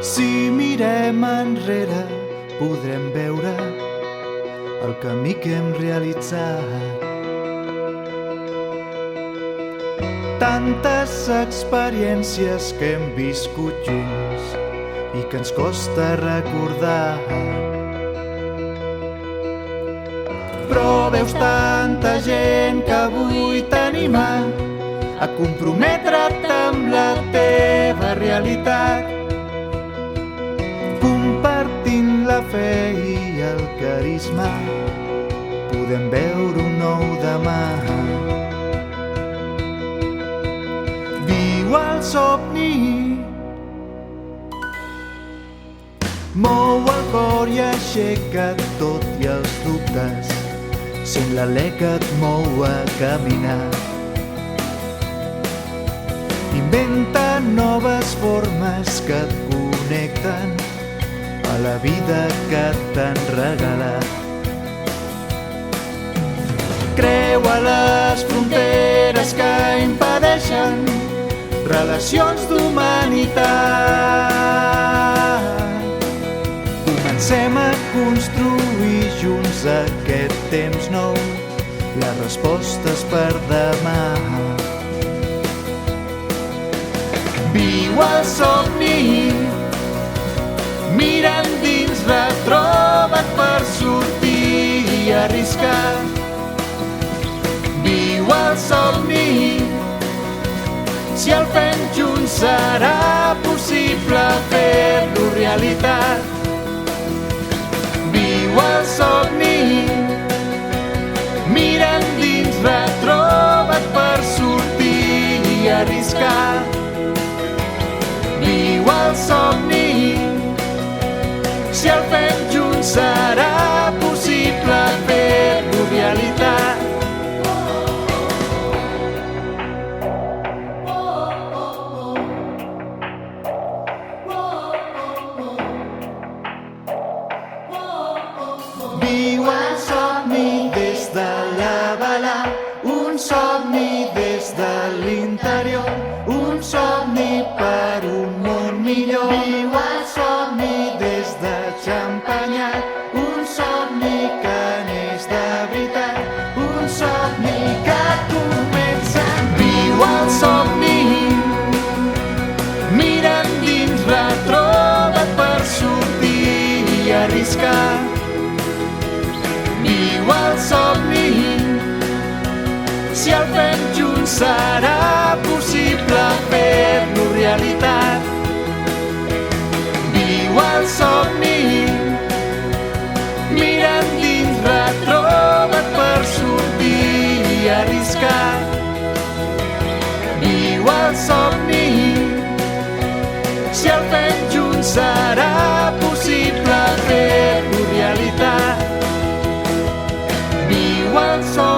Si mirem enrere podrem veure el camí que hem realitzat. Tantes experiències que hem viscut junts i que ens costa recordar. Però veus tanta gent que avui t'anima a comprometre't amb la teva realitat, compartint la fe i el carisma podem veure un nou demà. Viu el somni, mou el cor i aixeca't tot i els dubtes, sent l'alè que et mou a caminar. Inventa noves formes que et connecten a la vida que t'han regalat. Creua les fronteres que impedeixen relacions d'humanitat. Comencem a construir junts aquest temps nou, les respostes per demà. Viu el somni, mira endins, retroba't per sortir i arriscar. Viu el somni, si el fem junts serà possible fer-lo realitat. Viu el somni, mira endins, retroba't per sortir i arriscar. Viu el somni, si el fem junts serà possible fer-lo realitat. Viu el somni des de la bala, un somni des de l'interior, un somni per un món millor. Viu el somni des de Xampanyat, un somni que neix de veritat, un somni que comença. Viu el somni, mira endins, retroba't per sortir i arriscar. Viu el somni, si el fem junts serà possible fer-lo realitat. Viu el somni, mira endins, retroba't per sortir i arriscar. Viu el somni, si el fem junts serà possible fer-lo realitat. Viu el somni.